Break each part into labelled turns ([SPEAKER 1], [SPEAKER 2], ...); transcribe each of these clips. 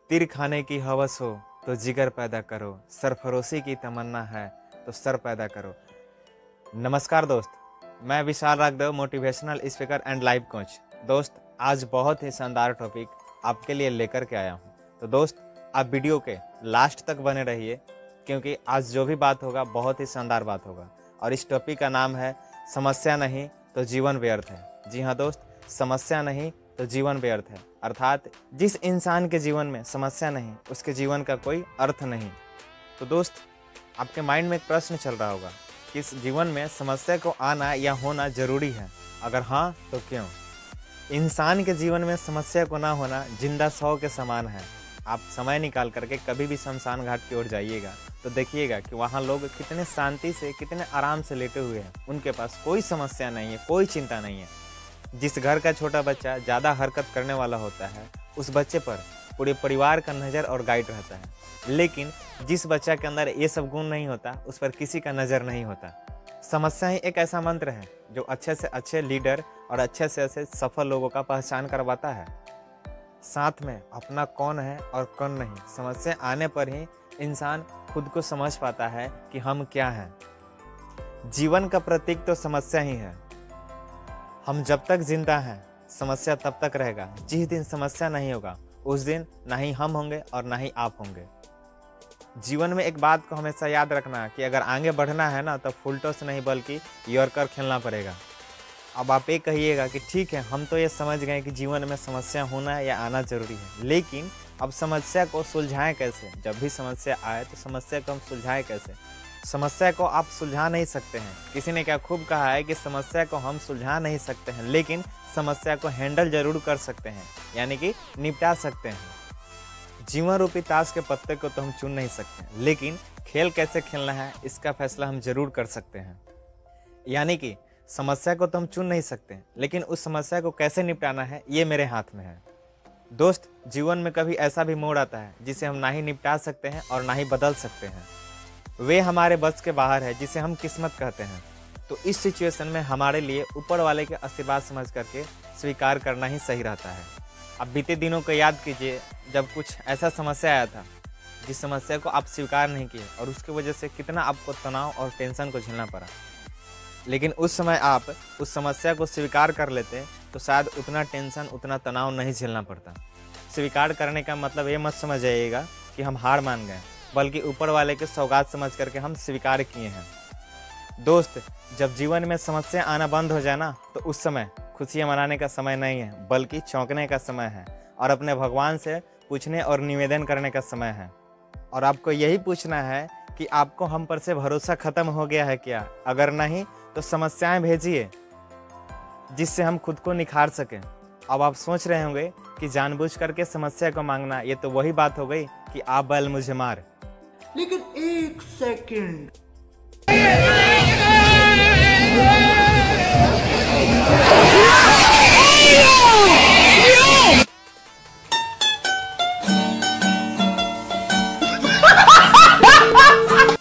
[SPEAKER 1] तीर खाने की हवस हो तो जिगर पैदा करो, सरफरोशी की तमन्ना है तो सर पैदा करो। नमस्कार दोस्त, मैं Vishal Raghdev, motivational speaker and life coach. दोस्त, आज बहुत ही शानदार टॉपिक आपके लिए लेकर के आया हूँ। तो दोस्त, आप वीडियो के लास्ट तक बने रहिए, क्योंकि आज जो भी बात होगा बहुत ही शानदार बात होगा। और इस टॉपिक का नाम है समस्या नहीं तो जीवन व्यर्थ है। जी हाँ दोस्त, समस्या नहीं तो जीवन व्यर्थ है। अर्थात जिस इंसान के जीवन में समस्या नहीं, उसके जीवन का कोई अर्थ नहीं। तो दोस्त, आपके माइंड में एक प्रश्न चल रहा होगा कि इस जीवन में समस्या को आना या होना जरूरी है, अगर हाँ तो क्यों? इंसान के जीवन में समस्या को ना होना जिंदा 100 के समान है। आप समय निकाल करके कभी भी शमशान घाट की ओर जाइएगा तो देखिएगा कि वहाँ लोग कितने शांति से, कितने आराम से लेटे हुए हैं। उनके पास कोई समस्या नहीं है, कोई चिंता नहीं है। जिस घर का छोटा बच्चा ज़्यादा हरकत करने वाला होता है, उस बच्चे पर पूरे परिवार का नज़र और गाइड रहता है। लेकिन जिस बच्चा के अंदर ये सब गुण नहीं होता, उस पर किसी का नज़र नहीं होता। समस्या ही एक ऐसा मंत्र है जो अच्छे से अच्छे लीडर और अच्छे से अच्छे सफल लोगों का पहचान करवाता है। साथ में अपना कौन है और कौन नहीं, समस्या आने पर ही इंसान खुद को समझ पाता है कि हम क्या हैं। जीवन का प्रतीक तो समस्या ही है। हम जब तक जिंदा हैं, समस्या तब तक रहेगा। जिस दिन समस्या नहीं होगा, उस दिन ना ही हम होंगे और ना ही आप होंगे। जीवन में एक बात को हमेशा याद रखना कि अगर आगे बढ़ना है ना, तो फुल टॉस नहीं बल्कि यॉर्कर खेलना पड़ेगा। अब आप ये कहिएगा कि ठीक है, हम तो ये समझ गए कि जीवन में समस्या होना या आना जरूरी है, लेकिन अब समस्या को सुलझाएं कैसे? जब भी समस्या आए तो समस्या को हम सुलझाएं कैसे? समस्या को आप सुलझा नहीं सकते हैं। किसी ने क्या खूब कहा है कि समस्या को हम सुलझा नहीं सकते हैं, लेकिन समस्या को हैंडल जरूर कर सकते हैं, यानी कि निपटा सकते हैं। जीवन रूपी ताश के पत्ते को तो हम चुन नहीं सकते, लेकिन खेल कैसे खेलना है इसका फैसला हम जरूर कर सकते हैं। यानी कि समस्या को तो हम चुन नहीं सकते, लेकिन उस समस्या को कैसे निपटाना है ये मेरे हाथ में है। दोस्त, जीवन में कभी ऐसा भी मोड़ आता है जिसे हम ना ही निपटा सकते हैं और ना ही बदल सकते हैं। वे हमारे बस के बाहर है, जिसे हम किस्मत कहते हैं। तो इस सिचुएशन में हमारे लिए ऊपर वाले के आशीर्वाद समझ करके स्वीकार करना ही सही रहता है। अब बीते दिनों को याद कीजिए, जब कुछ ऐसा समस्या आया था जिस समस्या को आप स्वीकार नहीं किए और उसकी वजह से कितना आपको तनाव और टेंशन को झेलना पड़ा। लेकिन उस समय आप उस समस्या को स्वीकार कर लेते तो शायद उतना टेंशन, उतना तनाव नहीं झेलना पड़ता। स्वीकार करने का मतलब ये मत समझ जाइएगा कि हम हार मान गए, बल्कि ऊपर वाले के सौगात समझ करके हम स्वीकार किए हैं। दोस्त, जब जीवन में समस्या आना बंद हो जाए ना, तो उस समय खुशियाँ मनाने का समय नहीं है, बल्कि चौंकने का समय है और अपने भगवान से पूछने और निवेदन करने का समय है। और आपको यही पूछना है कि आपको हम पर से भरोसा खत्म हो गया है क्या? अगर नहीं तो समस्याएं भेजिए जिससे हम खुद को निखार सकें। अब आप सोच रहे होंगे कि जानबूझ करके समस्या को मांगना, ये तो वही बात हो गई कि आप बैल मुझे मार।
[SPEAKER 2] लेकिन एक सेकंड,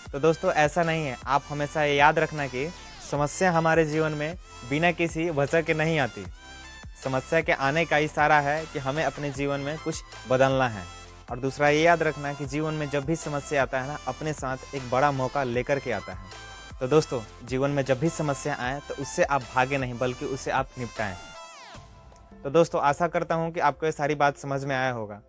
[SPEAKER 1] तो दोस्तों, ऐसा नहीं है। आप हमेशा ये याद रखना कि समस्या हमारे जीवन में बिना किसी वजह के नहीं आती। समस्या के आने का इशारा है कि हमें अपने जीवन में कुछ बदलना है। और दूसरा ये याद रखना कि जीवन में जब भी समस्या आता है ना, अपने साथ एक बड़ा मौका लेकर के आता है। तो दोस्तों, जीवन में जब भी समस्या आए तो उससे आप भागे नहीं, बल्कि उसे आप निपटाएं। तो दोस्तों, आशा करता हूँ कि आपको ये सारी बात समझ में आया होगा।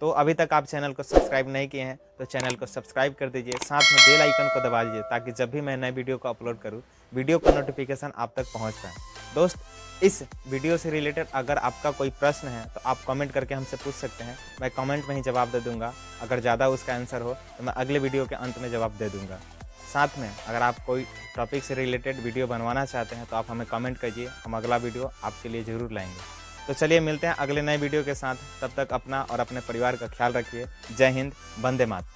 [SPEAKER 1] तो अभी तक आप चैनल को सब्सक्राइब नहीं किए हैं तो चैनल को सब्सक्राइब कर दीजिए, साथ में बेल आइकन को दबा दीजिए, ताकि जब भी मैं नए वीडियो को अपलोड करूँ, वीडियो का नोटिफिकेशन आप तक पहुँच पाए। दोस्त, इस वीडियो से रिलेटेड अगर आपका कोई प्रश्न है तो आप कमेंट करके हमसे पूछ सकते हैं। मैं कमेंट में ही जवाब दे दूंगा। अगर ज़्यादा उसका आंसर हो तो मैं अगले वीडियो के अंत में जवाब दे दूंगा। साथ में अगर आप कोई टॉपिक से रिलेटेड वीडियो बनवाना चाहते हैं तो आप हमें कमेंट कीजिए, हम अगला वीडियो आपके लिए ज़रूर लाएंगे। तो चलिए मिलते हैं अगले नए वीडियो के साथ। तब तक अपना और अपने परिवार का ख्याल रखिए। जय हिंद, वंदे मातरम।